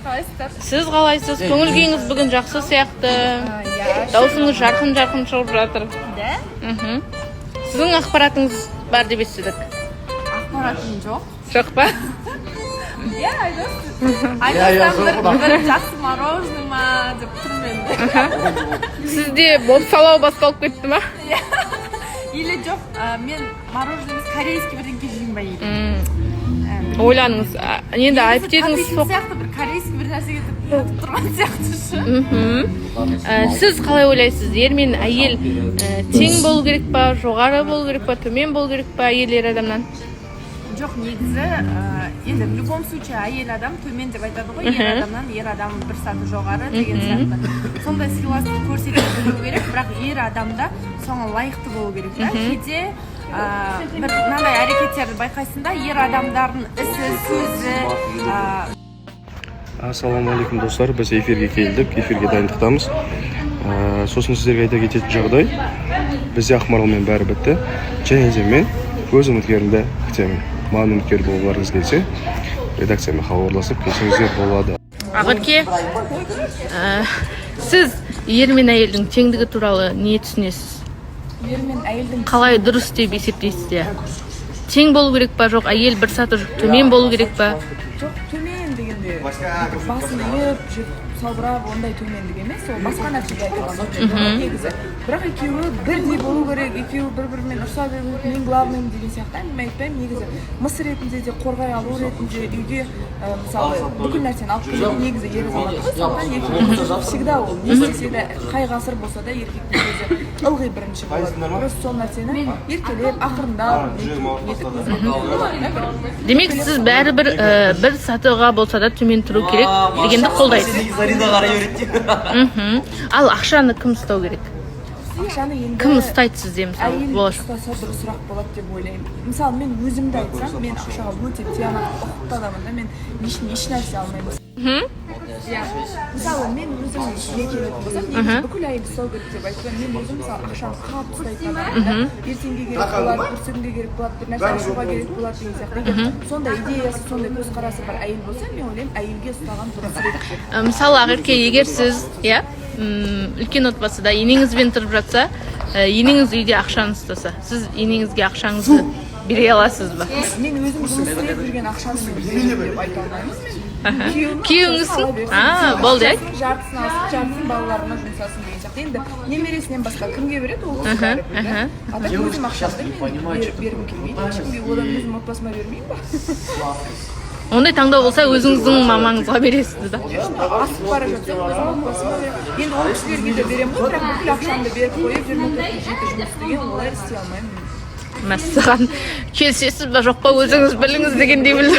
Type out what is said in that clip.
Қалайсыздар? Сіз қалайсыз? Көңіл күйіңіз бүгін жақсы сияқты. Даусыңыз жарқын шығып жатыр. Да? Сіздің ақпаратыңыз бар деп естідік. Ақпаратым жоқ. Жоқ па? Иә, айтасам бір жақсы мороженое ма деп тұрмын. Сізде бопсалау басталып кетті ма? Или жоқ, мен мороженое емес корейский бірдеңке жеймін ба или. Ойланыңыз. Енді айыптедіңіз соқ. Сияқты бір корейский бір нәрсеге тұрған сияқты шы. Сіз қалай ойлайсыз? Ер мен әйел тең болу керек па, жоғары болу керек па, төмен болу керек па әйел ер адамнан? Жоқ, негізі, енді в любом случае әйел адам төмен деп айтады ғой, ер адамнан ер адам бір саты жоғары деген сияқты. Сондай сыйластық көрсете білу керек, бірақ ер адамда соған лайықты болу керек. Кейде бір мынандай әрекеттерді байқайсың да, ер адамдардың ісі, сөзі. Ассалаумағалейкум достар, біз эфирге келдік, эфирге дайындықтамыз. Сосын сіздерге айта кететін жағдай, бізде Ақмаралмен бәрі бітті, және де мен өз үміткерімді күтемін. Маған үміткер болуларыңыз келсе, редакциямен хабарласып келсеңіздер болады. Ақерке, сіз ер мен әйелдің теңдігі туралы не түсінесіз? Ер мен әйелдің Қалай дұрыс деп есептейсіздер? Тең болу керек па, жоқ әйел бір саты төмен болу керек па? Жоқ, төмен дегенде басын иіп, салбырап, ондай төмендік емес, ол басқа нәрсеге айтылған негізі. Бірақ екеуі бірдей болу керек, екеуі бір-бірімен ұрса беру, мен главныймын деген сияқты әңгіме айтпаймын. Негізі мыс ретінде де қорғай алу ретінде үйге мысалы бүкіл нәрсені алып келетін негізі ер азамат қой. Сондықтан еркек всегда ол не істесе де қай ғасыр болса да еркектің өзі ылғи бірінші болады. Просто сол нәрсені еркелеп, ақырындап нетіп Демек сіз бәрібір бір сатыға болса да төмен тұру керек дегенді қолдайсыз. Ал ақшаны кім ұстау керек? ақшаны енді Кім ұстайды сізде мысалы? әйел ұстаса дұрысырақ болады деп ойлаймын. Мысалы мен өзімді айтсам, мен ақшаға өте тиянақты ұқыпты адаммын да, мен еш нәрсе алмаймын. Мысалы мен өзім не келетін болсам, негізі бүкіл әйел ұстау керек деп айтпаймын. Мен өзім мысалы ақшаны қалап ұстайтын адаммын. Ертеңге керек болады, бүрсігінге керек болады, бір нәрсе ашуға керек болады деген сияқты. Сондай идеясы, сондай көзқарасы бар әйел болса, мен ойлаймын әйелге ұстаған дұрысырақ. Мысалы Ақерке, егер сіз үлкен отбасыда енеңізбен тұрып жатса, енеңіз үйде ақшаны ұстаса, сіз енеңізге ақшаңызды бере аласыз ба? Мен өзім жұмыс істеп жүрген ақшаны беремін деп айта алмаймын. Күйеуіңізсің? Болды, иә? Жартысын алсын, жартысын балаларына жұмсасын деген сияқты. Енді немересінен басқа кімге береді, ол кісі бәрі білді. Ата өзім ақшамды мен бергім келмейді. Ешкімге одан өзім отбасыма бермеймін ба? Ондай таңдау болса, өзіңіздің мамаңызға бересіз да? Асып бара жатсам, өзім отбасыма беремін. Енді ол кісілерге де беремін ғой, бірақ бүкіл ақшамды беріп қойып, 24-7 жұмыс істеген, олай істей алмаймын. Мәссаған келісесіз ба, жоқ па, өзіңіз біліңіз дегендей білді.